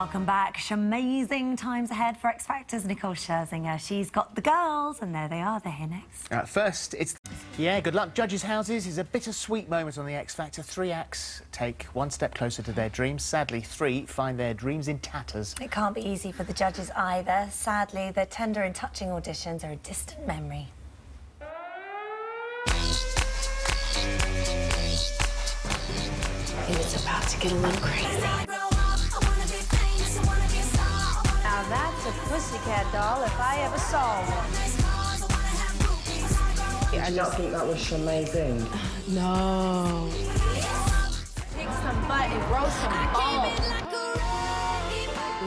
Welcome back. Amazing times ahead for X Factor's Nicole Scherzinger. She's got the girls, and there they are. They're here next. First, it's... Yeah, good luck. Judges' houses is a bittersweet moment on the X Factor. 3 acts take one step closer to their dreams. Sadly, 3 find their dreams in tatters. It can't be easy for the judges either. Sadly, their tender and touching auditions are a distant memory. He was about to get a little crazy. Now that's a pussycat doll if I ever saw one. I don't think that was Charmaine thing. No. Kick some butt and grow some balls.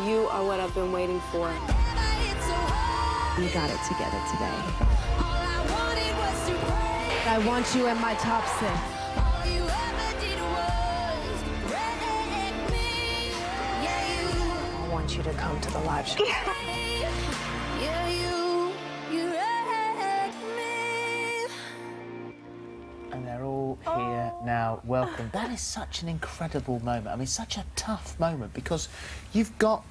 You are what I've been waiting for. You got it together today. I want you in my top 6. I want you to come to the live show. And they're all here now. Welcome. That is such an incredible moment. I mean, such a tough moment because you've got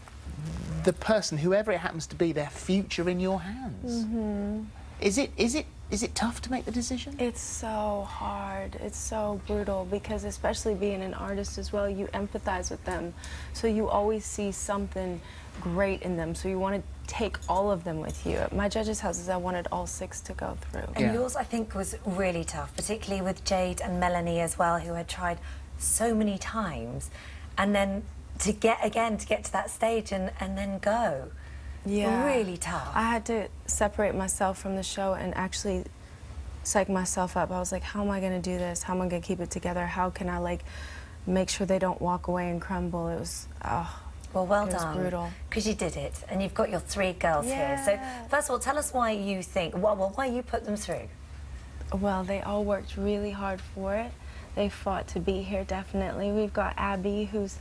the person, whoever it happens to be, their future in your hands. Mm-hmm. Is it tough to make the decision? It's so hard. It's so brutal because especially being an artist as well, you empathize with them. So you always see something great in them. So you want to take all of them with you. At my judges' houses, I wanted all 6 to go through. And yours, I think, was really tough, particularly with Jade and Melanie as well, who had tried so many times. And then to get to that stage and then go. Yeah. Really tough. I had to separate myself from the show and actually psych myself up. I was like, how am I going to do this? How am I going to keep it together? How can I, like, make sure they don't walk away and crumble? It was, well, well it was done. Brutal. Because you did it, and you've got your 3 girls here. So, first of all, tell us why you think, why you put them through. Well, they all worked really hard for it. They fought to be here, definitely. We've got Abi, who's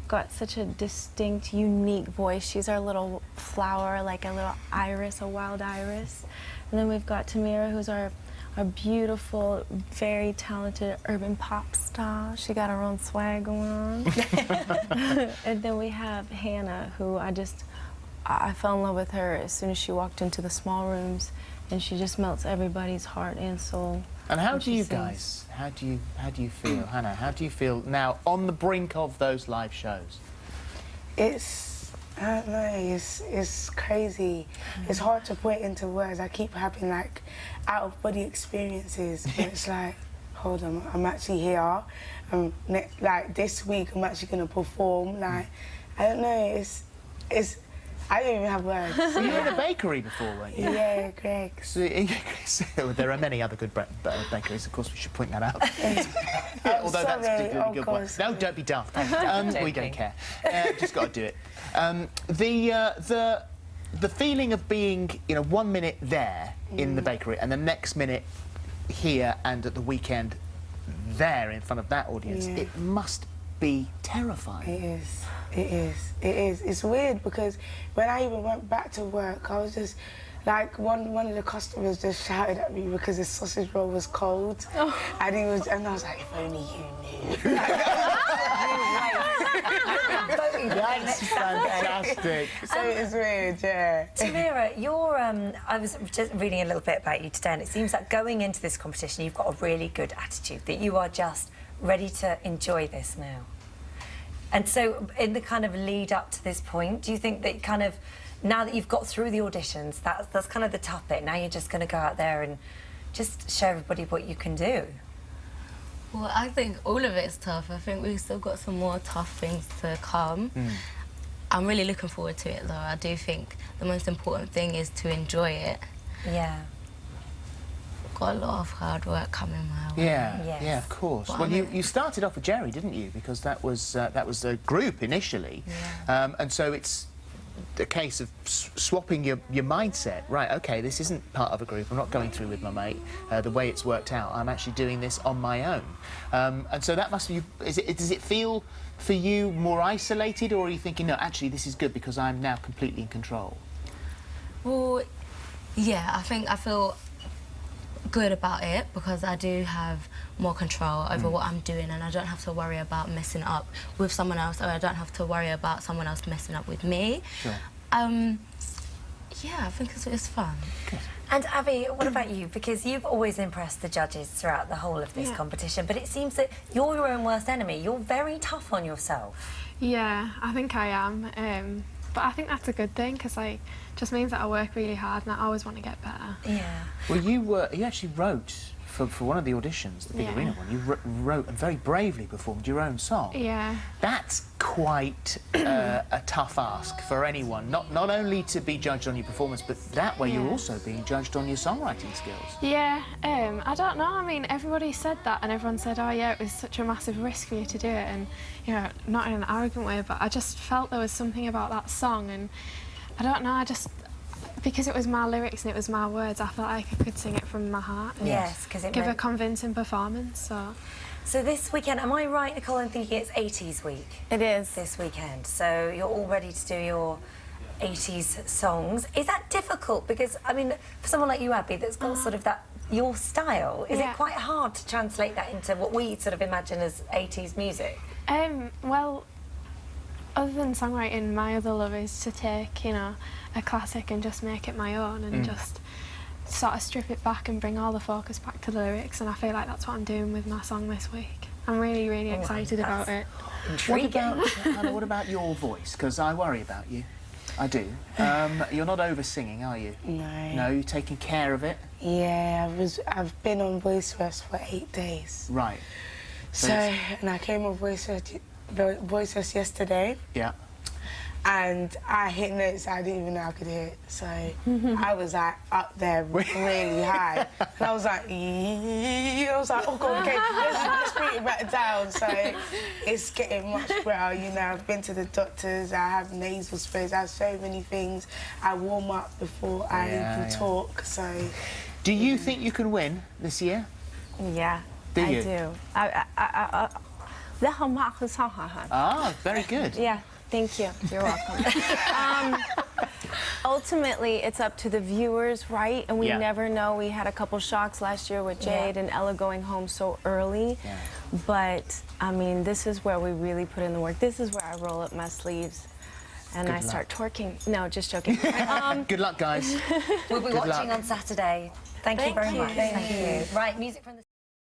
got such a distinct, unique voice. She's our little flower, like a little iris, a wild iris. And then we've got Tamera, who's our beautiful, very talented urban pop star. She got her own swag going on. And then we have Hannah, who I fell in love with her as soon as she walked into the small rooms, and she just melts everybody's heart and soul. And how do you guys, how do you feel, Hannah, how do you feel now on the brink of those live shows? It's, I don't know, it's crazy. It's hard to put into words. I keep having like out-of-body experiences, but it's like, hold on, I'm actually here. Like this week, I'm actually gonna perform. Like, I don't know, I don't even have words. Well, you were in a bakery before, weren't you? Yeah, Greg's. So, there are many other good bakeries, of course, we should point that out. Although sorry, that's a particularly good one. course. No, don't be daft. We don't care. Just got to do it. The feeling of being, 1 minute there in the bakery and the next minute here and at the weekend there in front of that audience, it must be terrifying. It is. It is. It is. It's weird because when I even went back to work, I was just like one of the customers just shouted at me because the sausage roll was cold, and I was like, if only you knew. That's fantastic. So it's weird, yeah. Tamera, I was just reading a little bit about you today, and it seems that going into this competition, you've got a really good attitude, that you are just ready to enjoy this now. And so, in the kind of lead up to this point, do you think that kind of, now that you've got through the auditions, that's kind of the tough bit, now you're just going to go out there and just show everybody what you can do? Well, I think all of it's tough. I think we've still got some more tough things to come. I'm really looking forward to it, though. I do think the most important thing is to enjoy it. Yeah. Got a lot of hard work coming my way. Yeah, of course. But well, you started off with Jerry, didn't you? Because that was a group initially, and so it's a case of swapping your mindset. Right, OK, this isn't part of a group. I'm not going through with my mate. The way it's worked out, I'm actually doing this on my own. And so that must be. Does it feel for you more isolated, or are you thinking, no, actually, this is good because I'm now completely in control? Well, yeah, I think I feel good about it because I do have more control over what I'm doing, and I don't have to worry about messing up with someone else, or I don't have to worry about someone else messing up with me. Sure. Yeah, I think it's fun. And Abi, what about you? Because you've always impressed the judges throughout the whole of this competition, but it seems that you're your own worst enemy. You're very tough on yourself. Yeah, I think I am. But I think that's a good thing because like just means that I work really hard and I always want to get better. Yeah. Well, you actually wrote for one of the auditions, the Big Arena one. You wrote and very bravely performed your own song. Yeah. That's quite a tough ask for anyone. Not only to be judged on your performance, but that way you're also being judged on your songwriting skills. Yeah. I don't know. I mean, everybody said that, and everyone said, "Oh yeah, it was such a massive risk for you to do it," and you know, not in an arrogant way, but I just felt there was something about that song, and I don't know. Because it was my lyrics and it was my words, I felt like I could sing it from my heart. And Yes, because it give a convincing performance. So this weekend, am I right, Nicole, in thinking it's 80s week? It is. This weekend. So you're all ready to do your 80s songs. Is that difficult? Because, I mean, for someone like you, Abi, that's got sort of that, your style, is it quite hard to translate that into what we sort of imagine as 80s music? Well, other than songwriting, my other love is to take, you know, a classic and just make it my own and just sort of strip it back and bring all the focus back to the lyrics, and I feel like that's what I'm doing with my song this week. I'm really, really excited about it. What about your voice? Because I worry about you. I do. You're not over-singing, are you? No. No, you're taking care of it? Yeah, I've been on voice rest for 8 days. Right. So and I came on voice rest yesterday. Yeah. And I hit notes I didn't even know I could hit. So I was like up there really high. And I was like, oh God, okay, let's bring it back down. So it's getting much better. You know, I've been to the doctors, I have nasal sprays, I have so many things. I warm up before I even talk. So. Do you think you can win this year? Yeah, do I you? do. Ah, very good. Yeah. Thank you. You're welcome. Ultimately, it's up to the viewers, right? And we never know. We had a couple shocks last year with Jade and Ella going home so early. Yeah. But, I mean, this is where we really put in the work. This is where I roll up my sleeves and I start twerking. No, just joking. Good luck, guys. We'll be watching on Saturday. Thank you very much. Thank you. Right, music from the...